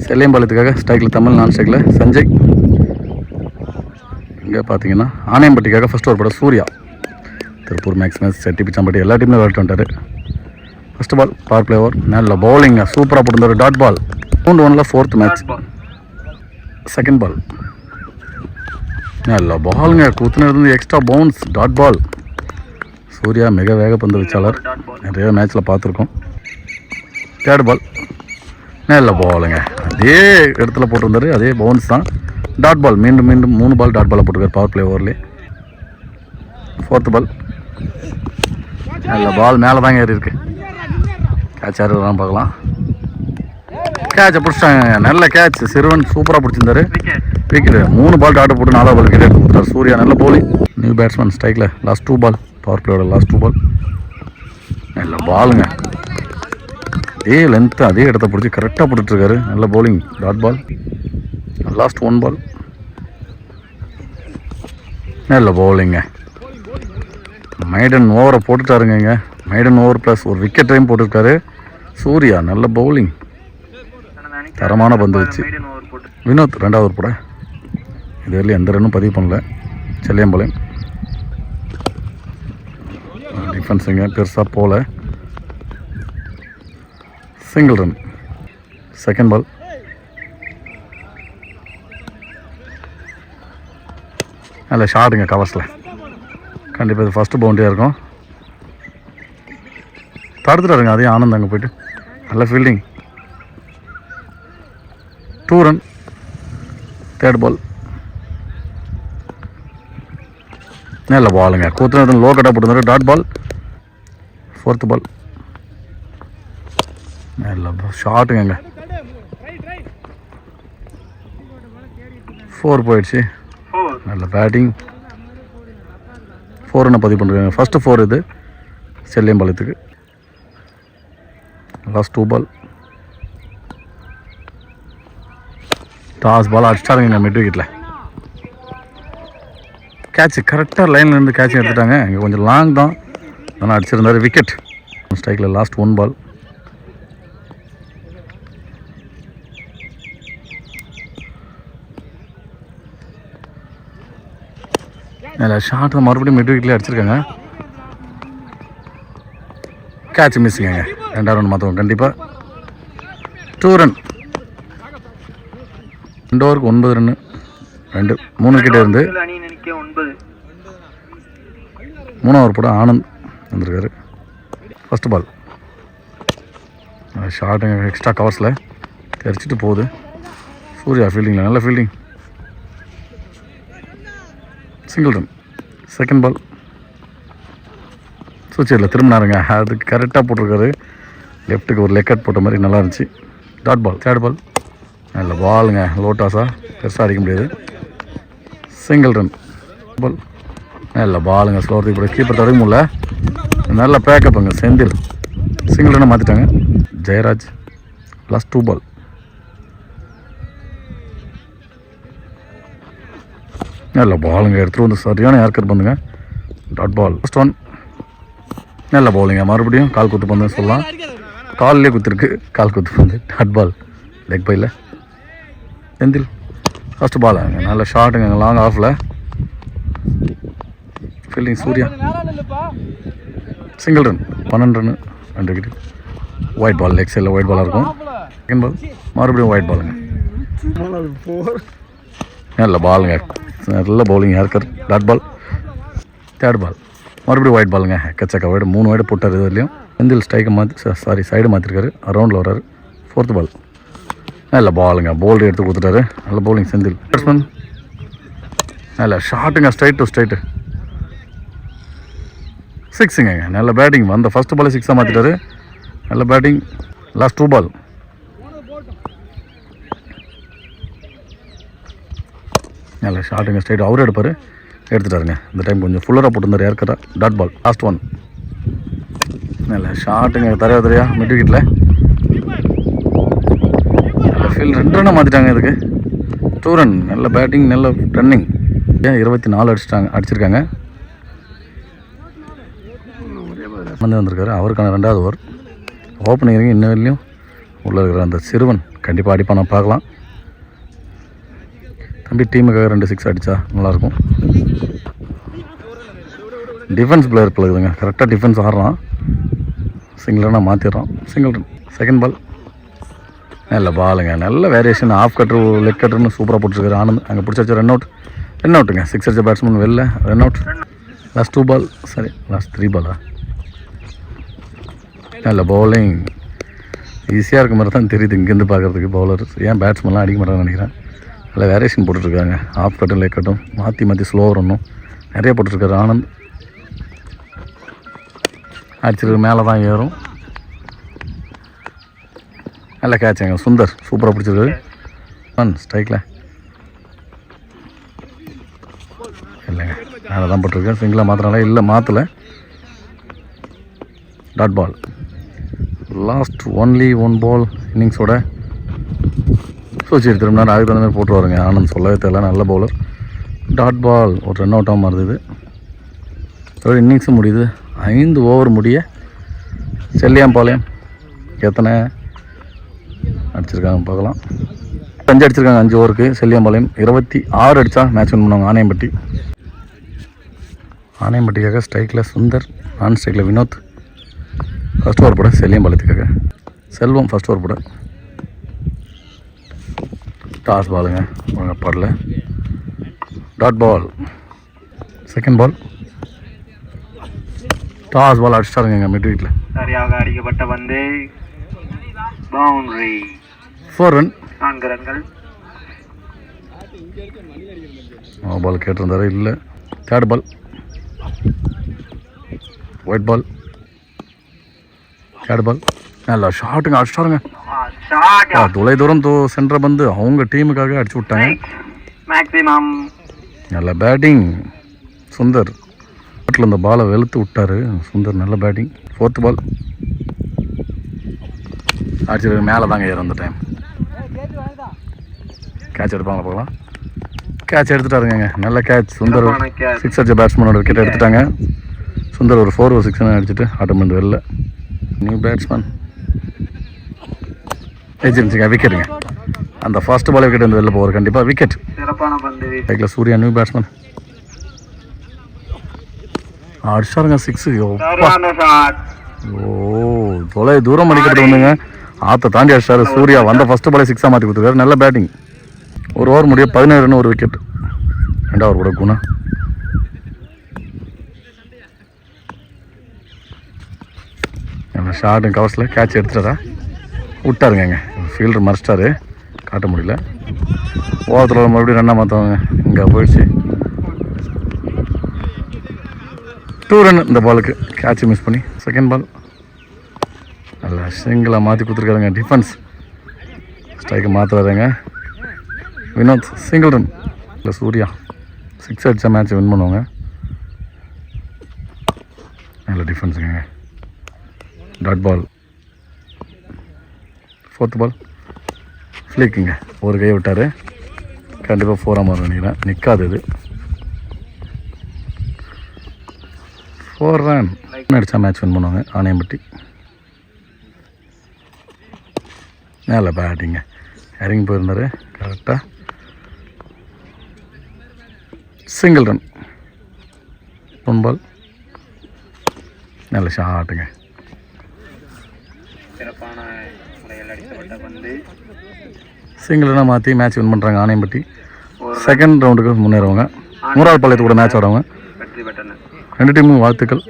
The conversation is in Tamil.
செல்லியம்பாளையத்துக்காக ஸ்ட்ரைக்கில் தமிழ், நான் ஸ்ட்ரைக்கில் சஞ்சய். இங்கே பார்த்தீங்கன்னா ஆணையம்பட்டிக்காக ஃபஸ்ட் ஓவர் போட சூர்யா. திருப்பூர் மேக்ஸிமஸ் செட்டி பிச்சாம்பட்டி எல்லா டீம்லையும் விளையாட்டு வந்துட்டார். First ball power play over, நல்ல பவுலிங்க சூப்பராக போட்டுருந்தார். Dot ball. ரவுண்ட் 1ல் 4th மேட்ச். செகண்ட் பால் நல்ல பாலுங்க, குத்துனது extra bounce. Dot ball. Surya மிக வேகப்பந்து வீச்சாளர், நிறைய மேட்ச்சில் பார்த்துருக்கோம். தேர்ட் பால் நல்ல பாலுங்க, அதே இடத்துல போட்டிருந்தாரு, அதே பவுன்ஸ் தான். Dot ball. மீண்டும் 3 பால் டாட் பாலை போட்டிருக்காரு பவர் பிளே ஓவர்லேயே. 4th பால் நல்ல பால், மேலே தாங்க ஏறி இருக்கு. கேட்ச் யார் வரான்னு பார்க்கலாம். கேட்சை பிடிச்சிட்டாங்க, நல்ல கேட்ச். சிறுவன் சூப்பராக பிடிச்சிருந்தாரு. விக்கெட்டு. 3 பால் டாட் போட்டு 4வது பால் விக்கெட் எடுத்து கொடுத்தாரு சூர்யா. நல்ல பவுலிங். நியூ பேட்ஸ்மேன் ஸ்ட்ரைக்கில் லாஸ்ட் 2 பால் பவர் பிளேயோட லாஸ்ட் 2 பால். நல்ல பாலுங்க, அதே லென்த்து அதே இடத்த பிடிச்சி கரெக்டாக போட்டுட்ருக்காரு. நல்ல bowling. Dot ball. Last 1 ball நல்ல பவுலிங்க. மைடன் ஓவரை போட்டுட்டாருங்க. மைடன் ஓவர் ப்ளஸ் ஒரு விக்கெட் டைம் போட்டிருக்காரு சூர்யா. நல்ல பவுலிங், தரமான பந்து வச்சு. வினோத் 2வது ஓவர் போட. இது வரையிலும் எந்த ரன்னும் பதிவு பண்ணல செல்லியம்பாளையம். டிஃபென்ஸுங்க பெருசாக போகல. Single run. செகண்ட் பால் நல்ல ஷாட்டுங்க கவர்ஸில். கண்டிப்பாக இது ஃபஸ்ட்டு பவுண்டரியாக இருக்கும். தடுத்துட்டாருங்க அதே ஆனந்த். அங்கே போய்ட்டு நல்ல ஃபீல்டிங். 2 ரன். தேர்ட் பால் நல்ல பாலுங்க, கூத்துனது லோ கட்டாக போட்டுருந்தாரு. Dot ball. 4th பால் நல்ல ஷாட்டுங்க. 4 போயிடுச்சு. நல்ல பேட்டிங். 4 ரன்னை பதிவு பண்ணுறாங்க. ஃபஸ்ட்டு 4 இது செல்லியம்பாளையத்துக்கு. லாஸ்ட் 2 பால் டாஸ் பால் அடிச்சிட்டாருங்க மிட் விக்கெட்டில். கேட்ச் கரெக்டாக லைன்லேருந்து கேட்ச் எடுத்துட்டாங்க. இங்கே கொஞ்சம் லாங் தான், ஆனால் அடிச்சிருந்தார். விக்கெட். ஸ்ட்ரைக்கில் லாஸ்ட் 1 பால். இல்லை ஷார்ட் மறுபடியும் மிட் விக்கெட்லேயே அடிச்சிருக்காங்க. கேட்ச் மிஸ்ஸுங்க. 2வது ரன் மாற்றுவோம் கண்டிப்பாக. 2 ரன். 2 ஓவருக்கு 9 ரன்னு. 3 விக்கெட் இருந்து 3 ஓவர் போட ஆனந்த் வந்திருக்காரு. ஃபஸ்ட்டு பால் ஷார்ட்டுங்க, எக்ஸ்ட்ரா கவர்ஸில் தெரிச்சிட்டு போகுது. சூர்யா ஃபீல்டிங்கில் நல்ல fielding. Single run. Second ball சுவிட்சில் திரும்பினாருங்க, அதுக்கு கரெக்டாக போட்டிருக்காரு. லெஃப்ட்டுக்கு ஒரு லெக் அவுட் போட்ட மாதிரி நல்லா இருந்துச்சு. Dot ball. தேர்ட் பால் நல்ல பாலுங்க, லோட்டாஸாக பெருசாக அடிக்க முடியாது. Single run. பால் நல்ல பாலுங்க, ஸ்லோர் இப்போ கீப்பர் தடுக்க முடியல. நல்ல பேக்கப்புங்க செந்தில். சிங்கிள் ரன்னை மாற்றிட்டாங்க. ஜெயராஜ். லாஸ்ட் 2 பால் நல்ல பாலுங்க, எடுத்துகிட்டு வந்து சரியான ஏர்கட் பண்ணுங்க. Dot ball. ஃபஸ்ட் 1 நல்ல பவுலிங்க. மறுபடியும் கால் குத்து பந்து சொல்லலாம். கால்லேயே குத்துருக்கு, கால் குத்து பந்து. Dot ball. லெக் பையில் செந்தில். ஃபஸ்ட்டு பால் நல்ல ஷாட்டுங்க, லாங் ஆஃபில். Fielding Surya. Single run. 12 run. 2 wicket. Wide ball. Leg சைடில் ஒயிட் பாலாக இருக்கும். செகண்ட் பால் மறுபடியும் ஒயிட் பாலுங்க. நல்ல பாலுங்க, நல்ல பவுலிங் ஏர்கர். Dot ball. தேர்ட் பால் மறுபடியும் ஒயிட் பாலுங்க. எக்கச்சக்க ஒயிட். 3 ஒயிட் போட்டார். இது வரலையும் செந்தில் ஸ்ட்ரைக்கை மாற்றி சைடு மாற்றிருக்காரு. ரவுண்டில் வர்றாரு. 4th பால் நல்ல பாலுங்க, பவுல்டர் எடுத்து கொடுத்துட்டாரு. நல்ல பவுலிங் செந்தில். பேட்ஸ்மேன் நல்ல ஷாட்டுங்க, ஸ்ட்ரைட் டு ஸ்ட்ரைட்டு. 6ங்க. நல்ல பேட்டிங். வந்த ஃபஸ்ட்டு பால் 6ஆக மாற்றிட்டாரு. நல்ல பேட்டிங். லாஸ்ட் 2 பால் நல்ல ஷாட்டுங்க, ஸ்ட்ரைட். அவரு எடுப்பார், எடுத்துட்டாருங்க. இந்த டைம் கொஞ்சம் ஃபுல்லராக போட்டுருந்தார் ஏற்கனவே. Dot ball. லாஸ்ட் 1 நல்ல ஷாட்டுங்க, தரையா மிட் விக்கெட்டில். நல்ல ஃபீல்ட். 2 ரன்னை மாற்றிட்டாங்க இதுக்கு. 2 ரன். நல்ல பேட்டிங், நல்ல ரன்னிங். 24 அடிச்சிருக்காங்க. வந்திருக்காரு. அவருக்கான 2வது ஓவர். ஓப்பனிங் இன்னும் வரலையும் உள்ளே இருக்கிற அந்த சிறுவன் கண்டிப்பாக அடிப்பான பார்க்கலாம். தம்பி டீமுக்காக 2 6 அடித்தா நல்லாயிருக்கும். டிஃபென்ஸ் பிளேயர் பிள்ளைங்க கரெக்டாக டிஃபென்ஸ் ஆடுறான். சிங்கிள்னா மாற்றிடுறான். சிங்கிள் செகண்ட் பால் நல்ல பாலுங்க. நல்ல வேரியேஷன். ஆஃப் கட்ரு லெக் கட்ருன்னு சூப்பராக போட்டுருக்காரு ஆனந்த். அங்கே பிடிச்சி ரன் அவுட்டுங்க. 6 அடிச்ச பேட்ஸ்மேன் வெளில ரன் அவுட். லாஸ்ட் 2 பால் சரி லாஸ்ட் 3 பாலா நல்ல பவுலிங். ஈஸியாக இருக்க மாதிரி தான் தெரியுது இங்கேருந்து பார்க்குறதுக்கு. பவுலர் ஏன் பேட்ஸ்மேன்லாம் அடிக்க மாட்டாங்கன்னு நினைக்கிறேன். நல்ல வேரியேஷன் போட்டுட்ருக்காங்க. ஆஃப் கட்டும் லெக் கட்டும் மாற்றி ஸ்லோ ரன்னும் நிறைய போட்டுருக்காரு ஆனந்த். அடிச்சிருக்கு மேலே தான் ஏறும். நல்ல கேட்சுங்க. சுந்தர் சூப்பராக பிடிச்சிருக்காரு. ஸ்ட்ரைக்கில் இல்லைங்க மேலே தான் போட்டிருக்கேன். சிங்கிளாக மாத்தினால இல்லை மாற்றலை. Dot ball. Last only 1 ball இன்னிங்ஸோட சூழ்ச்சி திரும்பினா அதுக்கு தகுந்த மாதிரி போட்டு வருங்க. ஆனந்த் சொல்லவே தெரியல. நல்ல பவுலர். டாட் பால் ஒரு ரன் அவுட்டாக மாறுது. அதோட இன்னிங்ஸும் முடியுது. 5 ஓவர் முடிய செல்லியாம்பாளையம் எத்தனை அடிச்சிருக்காங்க பார்க்கலாம். 5 அடிச்சிருக்காங்க 5 ஓவருக்கு. செல்லியாம்பாளையம் 26 அடித்தா மேட்ச் வின் பண்ணுவாங்க. ஆனையம்பட்டிக்காக ஸ்ட்ரைக்கில் சுந்தர், நான் ஸ்ட்ரைக்கில் வினோத். ஃபஸ்ட் ஓவர் போட செல்லியாம்பாளையத்துக்காக செல்வம் ஃபஸ்ட் ஓவர் போட. டாஸ் பாலுங்க படல. Dot ball. Second ball toss ball அடிச்சிட்டாருங்க மிட் விக்கெட்டில். சரியாக அடிக்கப்பட்ட பந்து பவுண்டரி. 4 ரன் 4 ரன்கள். பால் கேட்டிருந்தாரு இல்லை. தேர்ட் பால் ஒயிட் பால். தேர்ட் பால் நல்லா ஷாட்டுங்க அடிச்சிட்டாருங்க. தொலை தூரம் சென்ற பந்து அவங்க டீமுக்காக அடிச்சு விட்டாங்க. மேக்ஸிமம் நல்ல பேட்டிங் சுந்தர். இந்த பாலை வெளுத்து விட்டாரு சுந்தர். நல்ல பேட்டிங். 4th பால் அடிச்சிருக்கு. மேலே தாங்க ஏறும் அந்த டைம். கேட்ச் எடுப்பாங்க பார்க்கலாம். கேட்ச் எடுத்துட்டாருங்க. நல்ல கேட்ச். சுந்தர் 6 அடிச்ச பேட்ஸ்மேனோட விக்கெட் எடுத்துட்டாங்க. சுந்தர் ஒரு 4 ஒரு 6 அடிச்சுட்டு ஆட்டம் பண்ணி வெளில. நியூ பேட்ஸ்மேன் ஏஜென்சிங்க விக்கெட்டுங்க. அந்த ஃபர்ஸ்ட் பால் விக்கெட் வந்து வெளில போவார் கண்டிப்பாக. விக்கெட். சைக்கிள் சூர்யா நியூ பேட்ஸ்மேன் அடிச்சாருங்க 6. தொலை தூரம் அடிக்கப்பட்டு வந்துங்க. ஆற்ற தாண்டி அடிச்சாரு சூர்யா. வந்த ஃபர்ஸ்ட் பாலே 6 மாற்றி கொடுத்துருக்காரு. நல்ல பேட்டிங். ஒரு ஓவர் முடிய 17 ரன் ஒரு விக்கெட். 2வது ஓவர் கூட குணா. ஷார்ட் கவர்ஸில் கேட்ச் எடுத்துட்டாரா விட்டாருங்க. ஃபீல்டர் மறைச்சிட்டாரு காட்ட முடியல. ஓரத்தில் மறுபடியும் ரன்னாக மாற்றவங்க. இங்கே போயிடுச்சு. 2 ரன் இந்த பாலுக்கு. கேட்ச் மிஸ் பண்ணி. செகண்ட் பால் நல்லா சிங்கிளாக மாற்றி கொடுத்துருக்காருங்க. டிஃபென்ஸ் ஸ்ட்ரைக்கை மாற்றுறாருங்க வினோத். சிங்கிள் ரன் இல்லை சூர்யா 6 அடித்தா மேட்ச் வின் பண்ணுவாங்க. நல்ல டிஃபென்ஸுங்க. Dot ball. 4th பால் ஃப்ளிக்குங்க. ஒரு கையை விட்டார். கண்டிப்பாக 4 மாதிரி நினைக்கிறேன். நிற்காது இது. 4 ரன் அடித்தா மேட்ச் வின் பண்ணுவாங்க ஆனையம்பட்டி. நல்ல பேட்டிங்க. இறங்கி போயிருந்தார் கரெக்டாக. Single run. 1 பால் நல்ல ஷாட்டுங்க. சிங்கிள் ரன்னாக மாற்றி மேட்ச் வின் பண்ணுறாங்க ஆனையம்பட்டி. செகண்ட் ரவுண்டுக்கு முன்னேறுவாங்க. 3வது பாளையத்து கூட மேட்ச் ஆடுவாங்க. 2 டீமும் வாழ்த்துக்கள்.